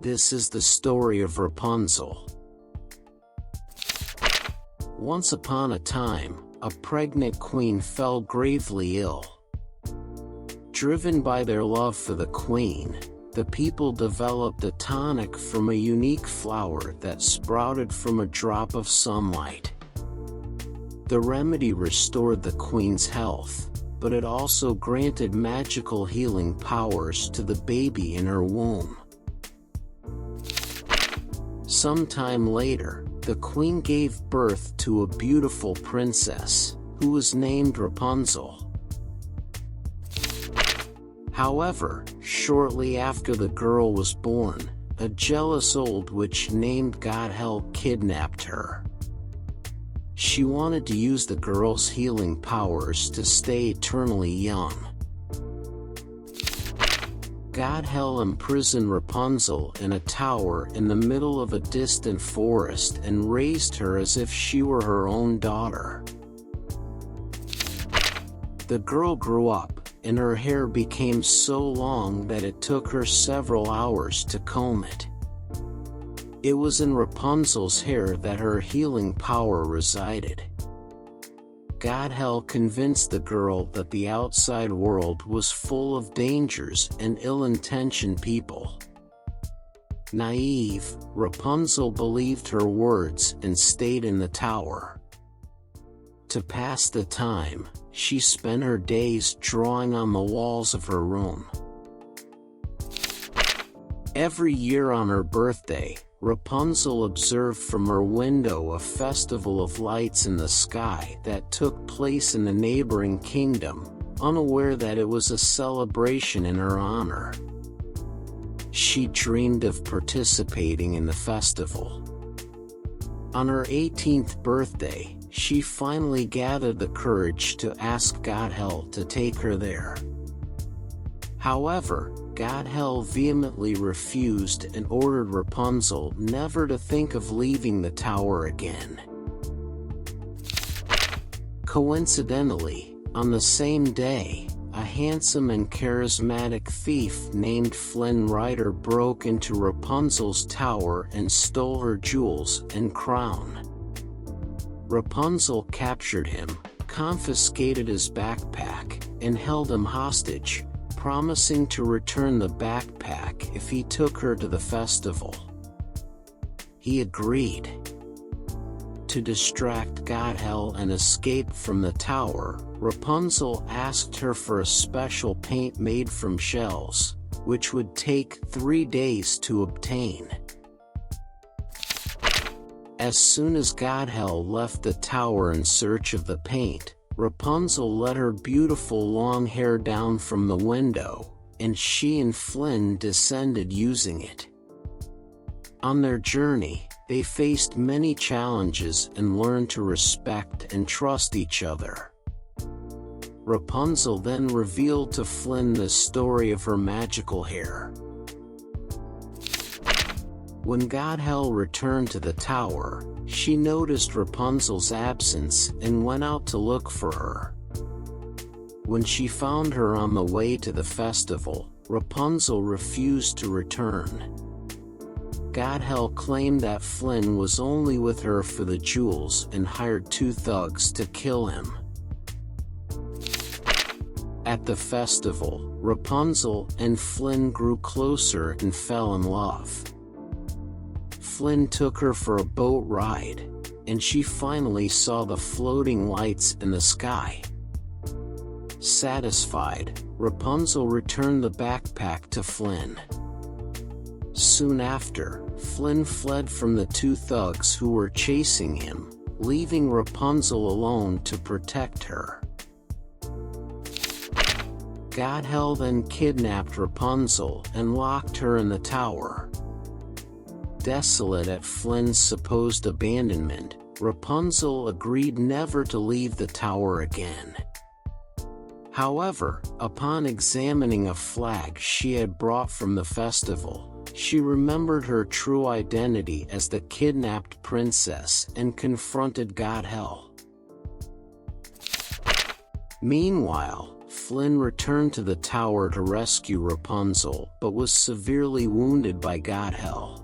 This is the story of Rapunzel. Once upon a time, a pregnant queen fell gravely ill. Driven by their love for the queen, the people developed a tonic from a unique flower that sprouted from a drop of sunlight. The remedy restored the queen's health, but it also granted magical healing powers to the baby in her womb. Sometime later, the queen gave birth to a beautiful princess, who was named Rapunzel. However, shortly after the girl was born, a jealous old witch named Gothel kidnapped her. She wanted to use the girl's healing powers to stay eternally young. Gothel imprisoned Rapunzel in a tower in the middle of a distant forest and raised her as if she were her own daughter. The girl grew up, and her hair became so long that it took her several hours to comb it. It was in Rapunzel's hair that her healing power resided. Gothel convinced the girl that the outside world was full of dangers and ill-intentioned people. Naive, Rapunzel believed her words and stayed in the tower. To pass the time, she spent her days drawing on the walls of her room. Every year on her birthday, Rapunzel observed from her window a festival of lights in the sky that took place in the neighboring kingdom, unaware that it was a celebration in her honor. She dreamed of participating in the festival. On her 18th birthday, she finally gathered the courage to ask Gothel to take her there. However, Gothel vehemently refused and ordered Rapunzel never to think of leaving the tower again. Coincidentally, on the same day, a handsome and charismatic thief named Flynn Rider broke into Rapunzel's tower and stole her jewels and crown. Rapunzel captured him, confiscated his backpack, and held him hostage, promising to return the backpack if he took her to the festival. He agreed. To distract Gothel and escape from the tower, Rapunzel asked her for a special paint made from shells, which would take 3 days to obtain. As soon as Gothel left the tower in search of the paint, Rapunzel let her beautiful long hair down from the window, and she and Flynn descended using it. On their journey, they faced many challenges and learned to respect and trust each other. Rapunzel then revealed to Flynn the story of her magical hair. When Gothel returned to the tower, she noticed Rapunzel's absence and went out to look for her. When she found her on the way to the festival, Rapunzel refused to return. Gothel claimed that Flynn was only with her for the jewels and hired 2 thugs to kill him. At the festival, Rapunzel and Flynn grew closer and fell in love. Flynn took her for a boat ride, and she finally saw the floating lights in the sky. Satisfied, Rapunzel returned the backpack to Flynn. Soon after, Flynn fled from the 2 thugs who were chasing him, leaving Rapunzel alone to protect her. Gothel then kidnapped Rapunzel and locked her in the tower. Desolate at Flynn's supposed abandonment, Rapunzel agreed never to leave the tower again. However, upon examining a flag she had brought from the festival, she remembered her true identity as the kidnapped princess and confronted Gothel. Meanwhile, Flynn returned to the tower to rescue Rapunzel, but was severely wounded by Gothel.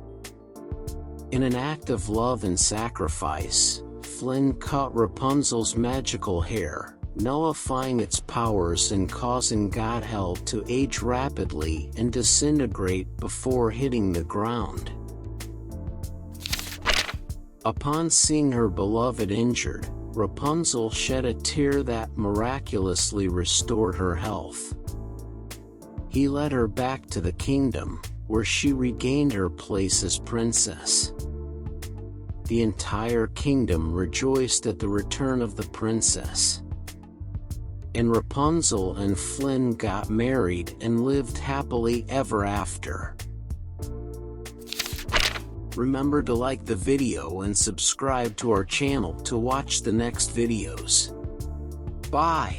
In an act of love and sacrifice, Flynn cut Rapunzel's magical hair, nullifying its powers and causing Gothel to age rapidly and disintegrate before hitting the ground. Upon seeing her beloved injured, Rapunzel shed a tear that miraculously restored her health. He led her back to the kingdom, where she regained her place as princess. The entire kingdom rejoiced at the return of the princess. And Rapunzel and Flynn got married and lived happily ever after. Remember to like the video and subscribe to our channel to watch the next videos. Bye!